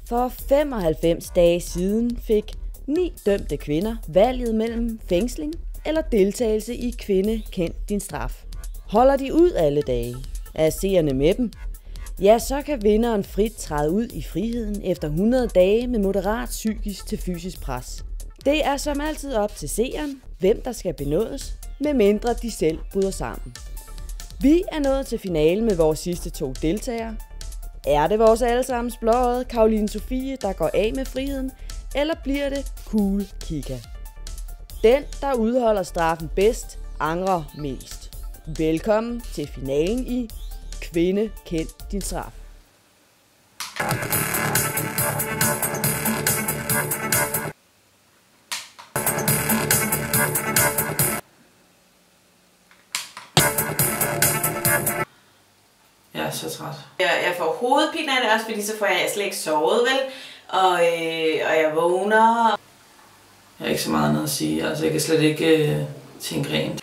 For 95 dage siden fik 9 dømte kvinder valget mellem fængsling eller deltagelse i Kvinde Kend Din Straf. Holder de ud alle dage? Er seerne med dem? Ja, så kan vinderen frit træde ud i friheden efter 100 dage med moderat psykisk til fysisk pres. Det er som altid op til seeren, hvem der skal benådes, medmindre de selv bryder sammen. Vi er nået til finalen med vores sidste 2 deltagere. Er det vores allesammens blåøjede Caroline Sofie, der går af med friheden, eller bliver det Cool Kika? Den, der udholder straffen bedst, angrer mest. Velkommen til finalen i Kvinde Kend Din Straf. Jeg er så træt. Jeg får hovedpine af det også, fordi så får jeg slet ikke sovet, vel? Og jeg vågner. Jeg har ikke så meget andet at sige. Altså, jeg kan slet ikke tænke rent.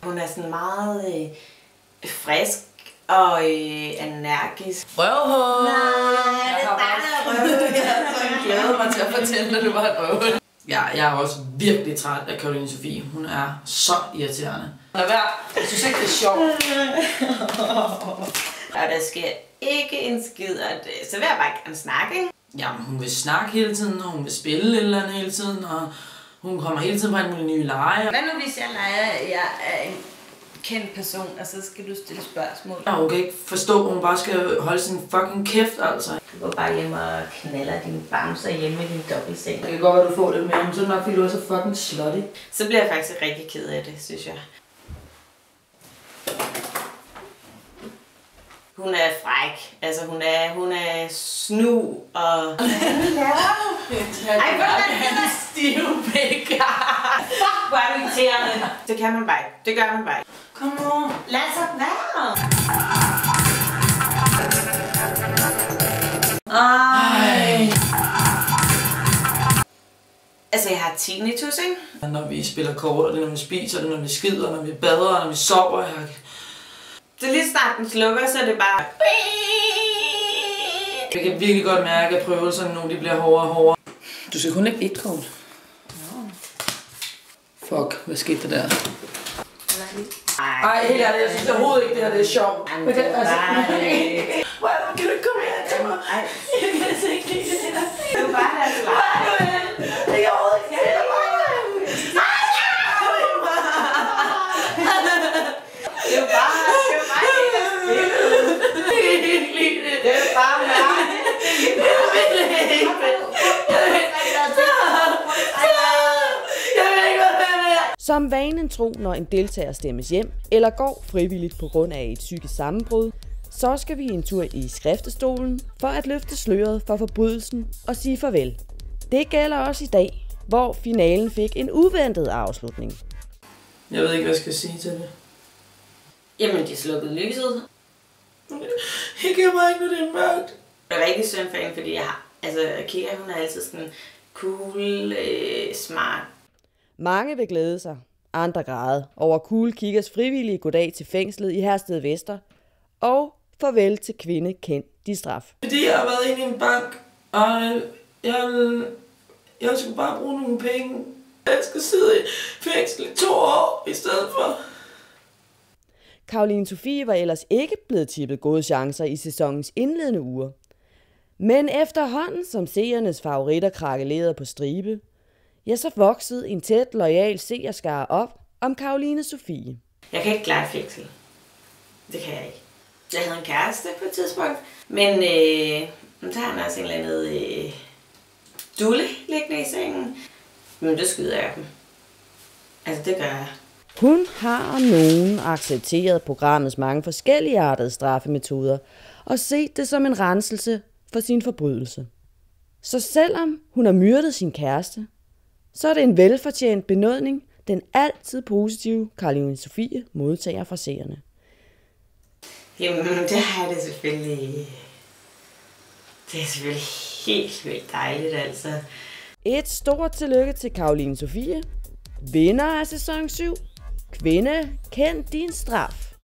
Hun er sådan meget frisk og energisk. Røvhul! Nej, det er bare røvhul. Jeg glæder mig til at fortælle, at det var et røvhul. Ja, jeg er også virkelig træt af Caroline Sofie. Hun er så irriterende. Lad være. Jeg synes ikke, det er sjovt. Og der sker ikke en skid, og så vil jeg bare gerne snakke, ikke? Jamen, hun vil snakke hele tiden, og hun vil spille et eller andet hele tiden, og hun kommer hele tiden på en mulig nye lege. Hvad nu hvis jeg leger, at jeg er en kendt person, og så skal du stille spørgsmål? Ja, hun kan ikke forstå, at hun bare skal holde sin fucking kæft, altså. Du går bare hjem og knaller dine bamser hjemme i din dobbeltseng. Det kan godt være, du får det med, men så er det nok, fordi du er så fucking slutty. Så bliver jeg faktisk rigtig ked af det, synes jeg. Hun er fræk. Altså, hun er snu og... Hvad laver du? Ej, hvor er det stive pækker. Fuck, hvor er du irriterende. Det kan man bare ikke. Det gør man bare ikke. Kom nu. Lad så være. Ej. Altså, jeg har tinnitus, ikke? Når vi spiller kort, og det er, når vi spiser, det er, når vi skider, når vi bader, og når vi sover. Så lige snart den slukker, så er det bare... Jeg kan virkelig godt mærke, at prøvelserne nu de bliver hårdere og hårdere. Du skal kun ikke et kort. Fuck, hvad skete der der? Ej, helt ærligt, jeg synes overhovedet ikke, det her det er sjovt. Men det er altså... Hvordan kan du ikke komme her til mig? Jeg kan altså ikke lide det her. Du er bare her til mig. Det er overhovedet ikke det. Det er bare det er bare mærke. Som vanen tro, når en deltager stemmes hjem eller går frivilligt på grund af et psykisk sammenbrud, så skal vi en tur i skriftestolen for at løfte sløret for forbrydelsen og sige farvel. Det gælder også i dag, hvor finalen fik en uventet afslutning. Jeg ved ikke, hvad jeg skal sige til det. Jamen, de slukkede lyset. Jeg giver mig ikke, når det er mørkt. Jeg er rigtig synd for hende, fordi Kika, hun er altid sådan cool, smart. Mange vil glæde sig, andre græde over Cool Kikas frivillige goddag til fængslet i Hersted Vester og farvel til Kvinde Kend Din Straf. Fordi jeg har været inde i en bank, og jeg skulle bare bruge nogle penge. Jeg skal sidde i fængsel i 2 år i stedet for. Caroline Sofie var ellers ikke blevet tippet gode chancer i sæsonens indledende uger. Men efterhånden som seernes favoritter krakelerede på stribe, ja, så voksede en tæt, loyal seerskare op om Caroline Sofie. Jeg kan ikke klare fængsel. Det kan jeg ikke. Jeg havde en kæreste på et tidspunkt, men så har han også en eller anden dulle liggende i sengen. Men det skyder jeg dem. Altså, det gør jeg. Hun har om nogen accepteret programmets mange forskelligartede straffemetoder og set det som en renselse for sin forbrydelse. Så selvom hun har myrdet sin kæreste, så er det en velfortjent benådning, den altid positive Caroline Sofie modtager fra seerne. Jamen, det har det selvfølgelig... Det er selvfølgelig helt vildt dejligt, altså. Et stort tillykke til Caroline Sofie, vinder af sæson 7. Kvinde, kend din straf.